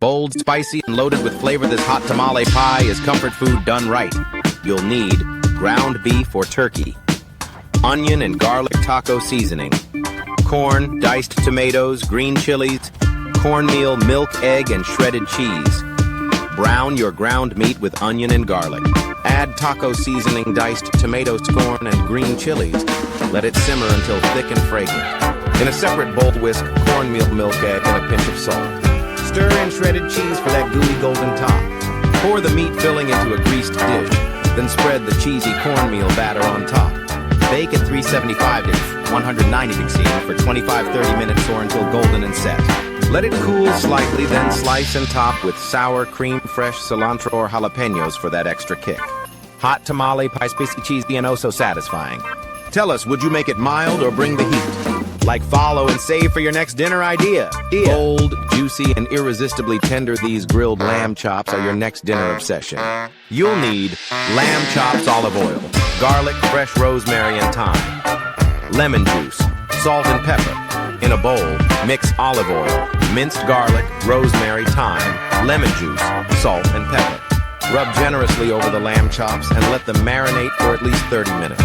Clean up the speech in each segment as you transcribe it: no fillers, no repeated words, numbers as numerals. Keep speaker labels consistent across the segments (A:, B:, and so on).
A: Bold, spicy, and loaded with flavor, this hot tamale pie is comfort food done right. You'll need ground beef or turkey, onion and garlic taco seasoning, corn, diced tomatoes, green chilies, cornmeal, milk, egg, and shredded cheese. Brown your ground meat with onion and garlic. Add taco seasoning, diced tomatoes, corn, and green chilies. Let it simmer until thick and fragrant. In a separate bowl, whisk cornmeal, milk, egg, and a pinch of salt. Stir in shredded cheese for that gooey golden top. Pour the meat filling into a greased dish, then spread the cheesy cornmeal batter on top. Bake at 375 to 190 degrees for 25-30 minutes or until golden and set. Let it cool slightly, then slice and top with sour cream, fresh cilantro, or jalapenos for that extra kick. Hot tamale pie, spicy, cheesy, and oh so satisfying. Tell us, would you make it mild or bring the heat? Like, follow, and save for your next dinner idea. Bold, juicy, and irresistibly tender, these grilled lamb chops are your next dinner obsession. You'll need lamb chops, olive oil, garlic, fresh rosemary, and thyme, lemon juice, salt and pepper. In a bowl, mix olive oil, minced garlic, rosemary, thyme, lemon juice, salt, and pepper. Rub generously over the lamb chops and let them marinate for at least 30 minutes.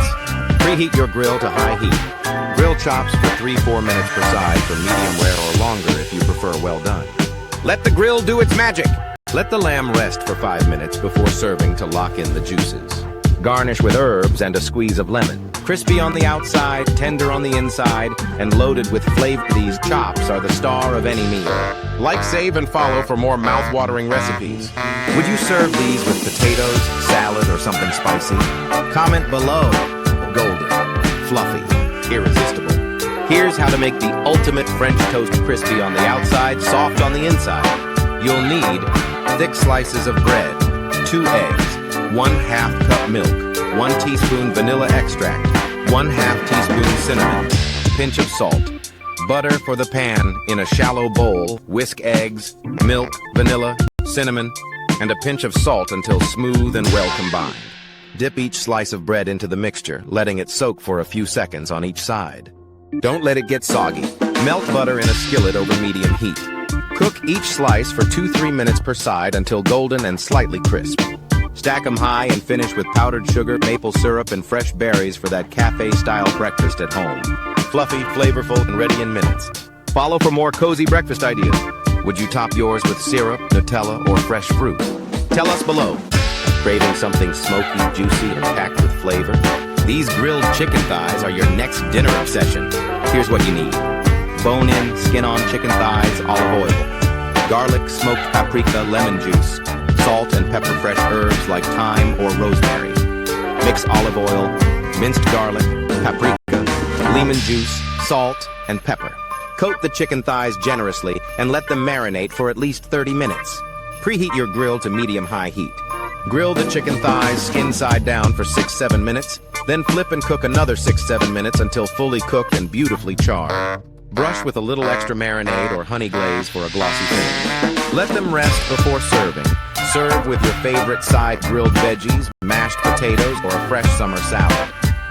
A: Preheat your grill to high heat. Grill chops for 3-4 minutes per side for medium rare or longer if you prefer well done. Let the grill do its magic. Let the lamb rest for 5 minutes before serving to lock in the juices. Garnish with herbs and a squeeze of lemon. Crispy on the outside, tender on the inside, and loaded with flavor, these chops are the star of any meal. Like, save, and follow for more mouth-watering recipes. Would you serve these with potatoes, salad, or something spicy? Comment below. Golden, fluffy, irresistible. Here's how to make the ultimate French toast: crispy on the outside, soft on the inside. You'll need thick slices of bread, 2 eggs, 1/2 cup milk, 1 teaspoon vanilla extract, 1/2 teaspoon cinnamon, pinch of salt, butter for the pan. In a shallow bowl, whisk eggs, milk, vanilla, cinnamon, and a pinch of salt until smooth and well combined. Dip each slice of bread into the mixture, letting it soak for a few seconds on each side. Don't let it get soggy. Melt butter in a skillet over medium heat. Cook each slice for 2-3 minutes per side until golden and slightly crisp. Stack them high and finish with powdered sugar, maple syrup, and fresh berries for that cafe-style breakfast at home. Fluffy, flavorful, and ready in minutes. Follow for more cozy breakfast ideas. Would you top yours with syrup, Nutella, or fresh fruit? Tell us below. Craving something smoky, juicy, and packed with flavor? These grilled chicken thighs are your next dinner obsession. Here's what you need. Bone-in, skin-on chicken thighs, olive oil, garlic, smoked paprika, lemon juice, salt and pepper, fresh herbs like thyme or rosemary. Mix olive oil, minced garlic, paprika, lemon juice, salt, and pepper. Coat the chicken thighs generously and let them marinate for at least 30 minutes. Preheat your grill to medium-high heat. Grill the chicken thighs skin side down for 6-7 minutes, then flip and cook another 6-7 minutes until fully cooked and beautifully charred. Brush with a little extra marinade or honey glaze for a glossy finish. Let them rest before serving. Serve with your favorite side grilled veggies, mashed potatoes, or a fresh summer salad.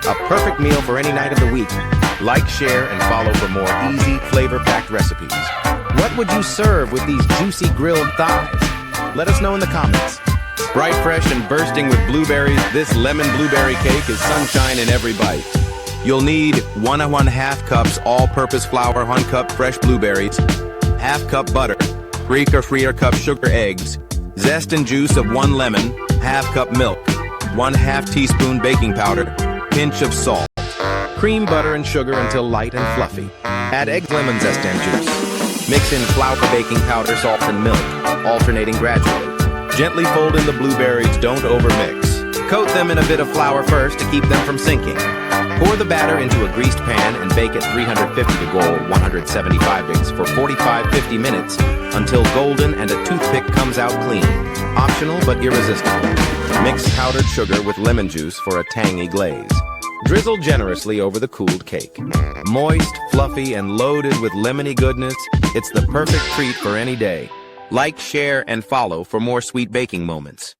A: A perfect meal for any night of the week. Like, share, and follow for more easy, flavor-packed recipes. What would you serve with these juicy grilled thighs? Let us know in the comments. Bright, fresh, and bursting with blueberries, this lemon blueberry cake is sunshine in every bite. You'll need 1 1/2 cups all-purpose flour, 1 cup fresh blueberries, 1/2 cup butter, 3 cup sugar, eggs, zest and juice of 1 lemon, 1/2 cup milk, 1/2 teaspoon baking powder, pinch of salt. Cream butter and sugar until light and fluffy. Add egg, lemon zest, and juice. Mix in flour, baking powder, salt, and milk, alternating gradually. Gently fold in the blueberries, don't overmix. Coat them in a bit of flour first to keep them from sinking. Pour the batter into a greased pan and bake at 350 to 175 degrees for 45-50 minutes until golden and a toothpick comes out clean. Optional but irresistible. Mix powdered sugar with lemon juice for a tangy glaze. Drizzle generously over the cooled cake. Moist, fluffy, and loaded with lemony goodness, it's the perfect treat for any day. Like, share, and follow for more sweet baking moments.